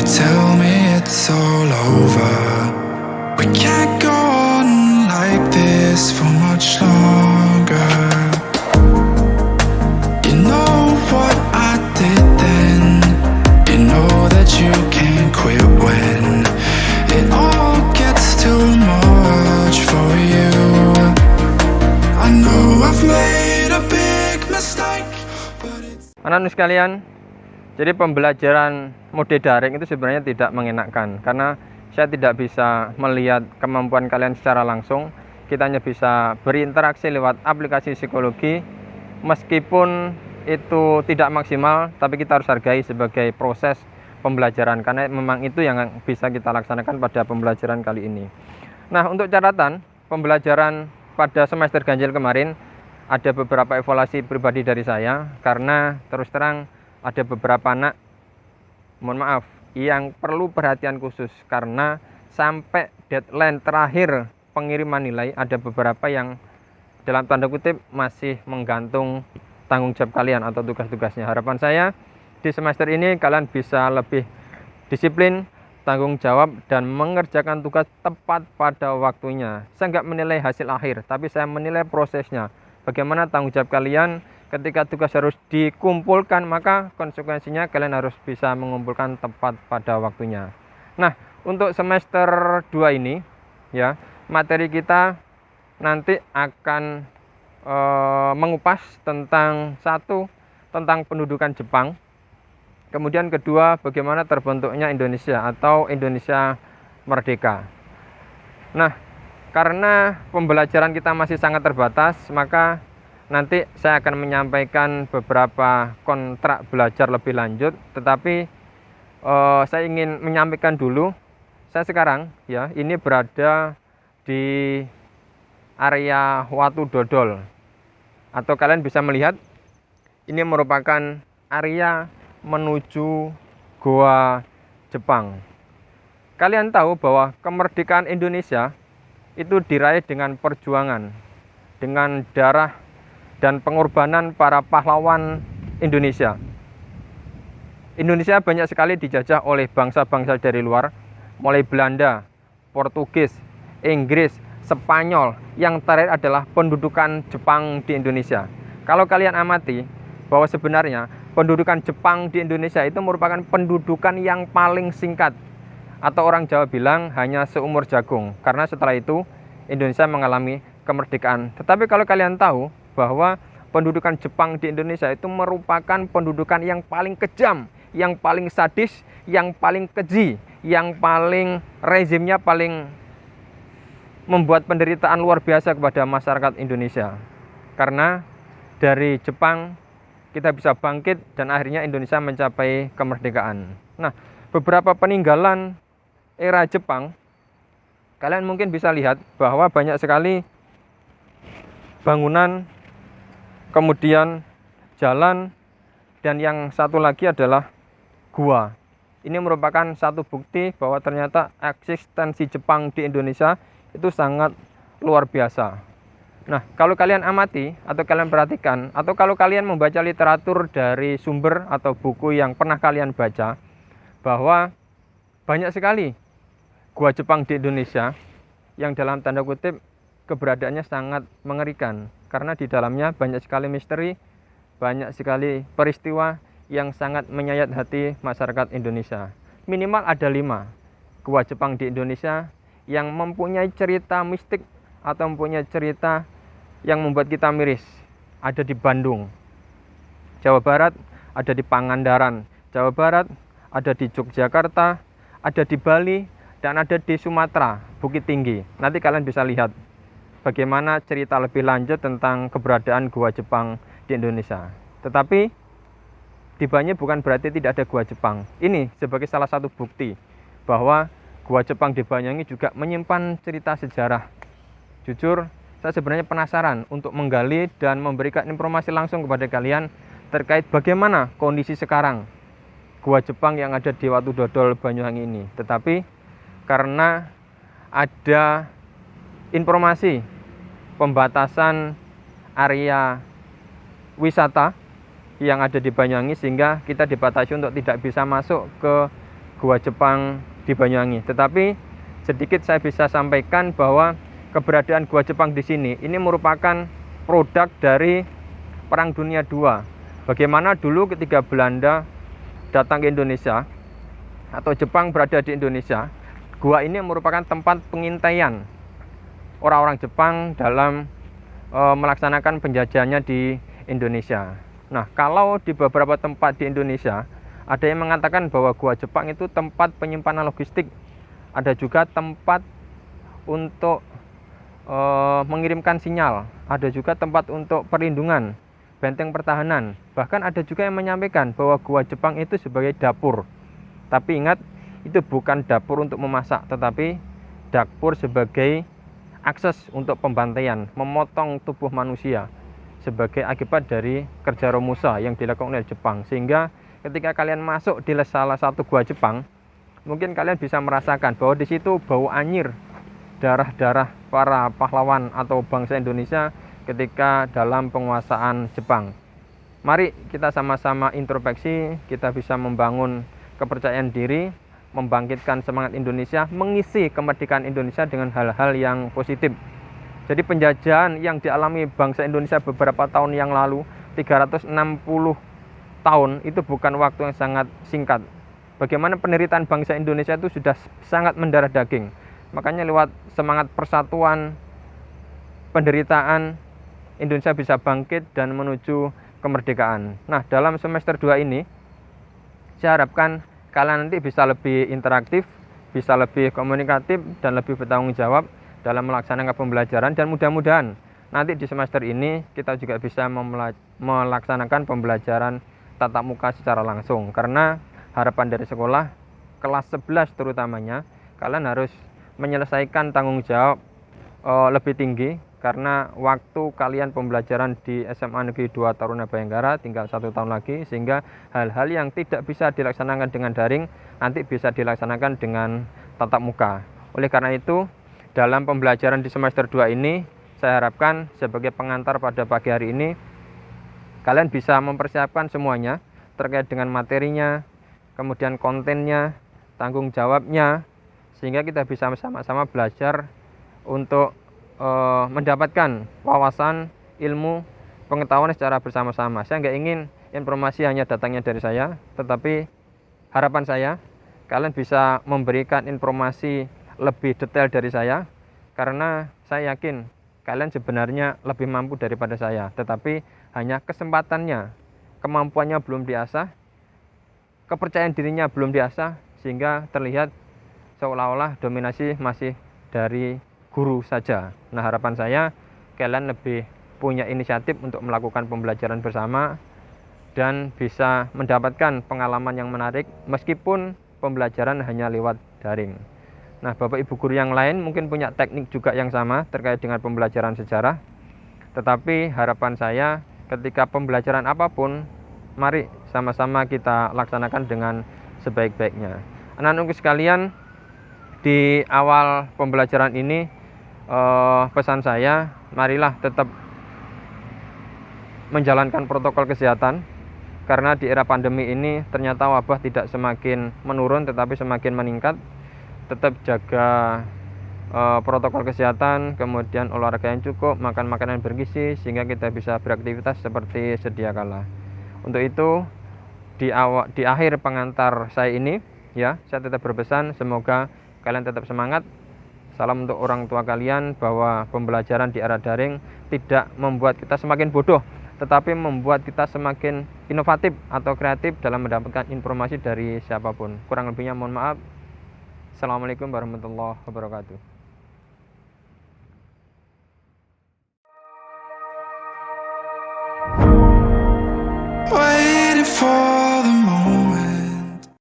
tell me it's all over. We can't go on like this for much longer. You know what I did then. You know that you can't quit when it all gets too much for you. I know I've made a big mistake, but it's... Anak-anak sekalian, jadi pembelajaran mode daring itu sebenarnya tidak mengenakkan karena saya tidak bisa melihat kemampuan kalian secara langsung. Kita hanya bisa berinteraksi lewat aplikasi psikologi. Meskipun itu tidak maksimal, tapi kita harus hargai sebagai proses pembelajaran karena memang itu yang bisa kita laksanakan pada pembelajaran kali ini. Nah, untuk catatan pembelajaran pada semester ganjil kemarin ada beberapa evaluasi pribadi dari saya karena terus terang ada beberapa anak, mohon maaf, yang perlu perhatian khusus karena sampai deadline terakhir pengiriman nilai ada beberapa yang dalam tanda kutip masih menggantung tanggung jawab kalian atau tugas-tugasnya. Harapan saya di semester ini kalian bisa lebih disiplin, tanggung jawab, dan mengerjakan tugas tepat pada waktunya. Saya nggak menilai hasil akhir, tapi saya menilai prosesnya. Bagaimana tanggung jawab kalian ketika tugas harus dikumpulkan, maka konsekuensinya kalian harus bisa mengumpulkan tepat pada waktunya. Nah, untuk semester 2 ini ya, materi kita nanti akan mengupas tentang satu, tentang pendudukan Jepang. Kemudian kedua, bagaimana terbentuknya Indonesia atau Indonesia merdeka. Nah, karena pembelajaran kita masih sangat terbatas, maka nanti saya akan menyampaikan beberapa kontrak belajar lebih lanjut, tetapi saya ingin menyampaikan dulu, saya sekarang ya ini berada di area Watu Dodol, atau kalian bisa melihat ini merupakan area menuju Goa Jepang. Kalian tahu bahwa kemerdekaan Indonesia itu diraih dengan perjuangan, dengan darah dan pengorbanan para pahlawan Indonesia. Indonesia banyak sekali dijajah oleh bangsa-bangsa dari luar, mulai Belanda, Portugis, Inggris, Spanyol. Yang terakhir adalah pendudukan Jepang di Indonesia. Kalau kalian amati bahwa sebenarnya pendudukan Jepang di Indonesia itu merupakan pendudukan yang paling singkat, atau orang Jawa bilang hanya seumur jagung, karena setelah itu Indonesia mengalami kemerdekaan. Tetapi kalau kalian tahu bahwa pendudukan Jepang di Indonesia itu merupakan pendudukan yang paling kejam, yang paling sadis, yang paling keji, yang paling rezimnya paling membuat penderitaan luar biasa kepada masyarakat Indonesia. Karena dari Jepang kita bisa bangkit dan akhirnya Indonesia mencapai kemerdekaan. Nah, beberapa peninggalan era Jepang, kalian mungkin bisa lihat bahwa banyak sekali bangunan, kemudian jalan, dan yang satu lagi adalah gua. Ini merupakan satu bukti bahwa ternyata eksistensi Jepang di Indonesia itu sangat luar biasa. Nah, kalau kalian amati atau kalian perhatikan, atau kalau kalian membaca literatur dari sumber atau buku yang pernah kalian baca, bahwa banyak sekali gua Jepang di Indonesia yang dalam tanda kutip keberadaannya sangat mengerikan, karena di dalamnya banyak sekali misteri, banyak sekali peristiwa yang sangat menyayat hati masyarakat Indonesia. Minimal ada 5 gua Jepang di Indonesia yang mempunyai cerita mistik atau mempunyai cerita yang membuat kita miris. Ada di Bandung, Jawa Barat, ada di Pangandaran, Jawa Barat, ada di Yogyakarta, ada di Bali, dan ada di Sumatera, Bukit Tinggi. Nanti kalian bisa lihat bagaimana cerita lebih lanjut tentang keberadaan gua Jepang di Indonesia. Tetapi di Banyu bukan berarti tidak ada gua Jepang. Ini sebagai salah satu bukti bahwa gua Jepang di Banyuwangi juga menyimpan cerita sejarah. Jujur, saya sebenarnya penasaran untuk menggali dan memberikan informasi langsung kepada kalian terkait bagaimana kondisi sekarang gua Jepang yang ada di Watu Dodol Banyuwangi ini. Tetapi karena ada informasi pembatasan area wisata yang ada di Banyuwangi, sehingga kita dibatasi untuk tidak bisa masuk ke Gua Jepang di Banyuwangi. Tetapi sedikit saya bisa sampaikan bahwa keberadaan Gua Jepang di sini ini merupakan produk dari Perang Dunia II. Bagaimana dulu ketika Belanda datang ke Indonesia atau Jepang berada di Indonesia, gua ini merupakan tempat pengintaian orang-orang Jepang dalam melaksanakan penjajahannya di Indonesia. Nah, kalau di beberapa tempat di Indonesia ada yang mengatakan bahwa gua Jepang itu tempat penyimpanan logistik, ada juga tempat untuk mengirimkan sinyal, ada juga tempat untuk perlindungan, benteng pertahanan. Bahkan ada juga yang menyampaikan bahwa gua Jepang itu sebagai dapur. Tapi ingat, itu bukan dapur untuk memasak, tetapi dapur sebagai akses untuk pembantaian, memotong tubuh manusia sebagai akibat dari kerja Romusa yang dilakukan oleh Jepang. Sehingga ketika kalian masuk di salah satu gua Jepang, mungkin kalian bisa merasakan bahwa di situ bau anyir darah-darah para pahlawan atau bangsa Indonesia ketika dalam penguasaan Jepang. Mari kita sama-sama introspeksi, kita bisa membangun kepercayaan diri, membangkitkan semangat Indonesia, mengisi kemerdekaan Indonesia dengan hal-hal yang positif. Jadi penjajahan yang dialami bangsa Indonesia beberapa tahun yang lalu, 360 tahun, itu bukan waktu yang sangat singkat. Bagaimana penderitaan bangsa Indonesia itu sudah sangat mendarah daging. Makanya lewat semangat persatuan, penderitaan, Indonesia bisa bangkit dan menuju kemerdekaan. Nah, dalam semester 2 ini, saya harapkan kalian nanti bisa lebih interaktif, bisa lebih komunikatif, dan lebih bertanggung jawab dalam melaksanakan pembelajaran. Dan mudah-mudahan nanti di semester ini kita juga bisa melaksanakan pembelajaran tatap muka secara langsung. Karena harapan dari sekolah, kelas 11 terutamanya, kalian harus menyelesaikan tanggung jawab lebih tinggi, karena waktu kalian pembelajaran di SMA Negeri 2 Taruna Bayangkara tinggal 1 tahun lagi, sehingga hal-hal yang tidak bisa dilaksanakan dengan daring nanti bisa dilaksanakan dengan tatap muka. Oleh karena itu, dalam pembelajaran di semester 2 ini, saya harapkan sebagai pengantar pada pagi hari ini, kalian bisa mempersiapkan semuanya terkait dengan materinya, kemudian kontennya, tanggung jawabnya, sehingga kita bisa sama-sama belajar untuk mendapatkan wawasan, ilmu, pengetahuan secara bersama-sama. Saya nggak ingin informasi hanya datangnya dari saya, tetapi harapan saya kalian bisa memberikan informasi lebih detail dari saya, karena saya yakin kalian sebenarnya lebih mampu daripada saya, tetapi hanya kesempatannya, kemampuannya belum diasah, kepercayaan dirinya belum diasah, sehingga terlihat seolah-olah dominasi masih dari guru saja. Nah, harapan saya kalian lebih punya inisiatif untuk melakukan pembelajaran bersama dan bisa mendapatkan pengalaman yang menarik meskipun pembelajaran hanya lewat daring. Nah, Bapak Ibu guru yang lain mungkin punya teknik juga yang sama terkait dengan pembelajaran sejarah. Tetapi harapan saya ketika pembelajaran apapun, mari sama-sama kita laksanakan dengan sebaik-baiknya. Anak-anakku sekalian, di awal pembelajaran ini pesan saya, marilah tetap menjalankan protokol kesehatan, karena di era pandemi ini ternyata wabah tidak semakin menurun tetapi semakin meningkat. Tetap jaga protokol kesehatan, kemudian olahraga yang cukup, makan makanan bergizi, sehingga kita bisa beraktivitas seperti sedia kala. Untuk itu, di akhir pengantar saya ini, ya, saya tetap berpesan semoga kalian tetap semangat. Salam untuk orang tua kalian, bahwa pembelajaran di era daring tidak membuat kita semakin bodoh, tetapi membuat kita semakin inovatif atau kreatif dalam mendapatkan informasi dari siapapun. Kurang lebihnya mohon maaf. Assalamualaikum warahmatullahi wabarakatuh.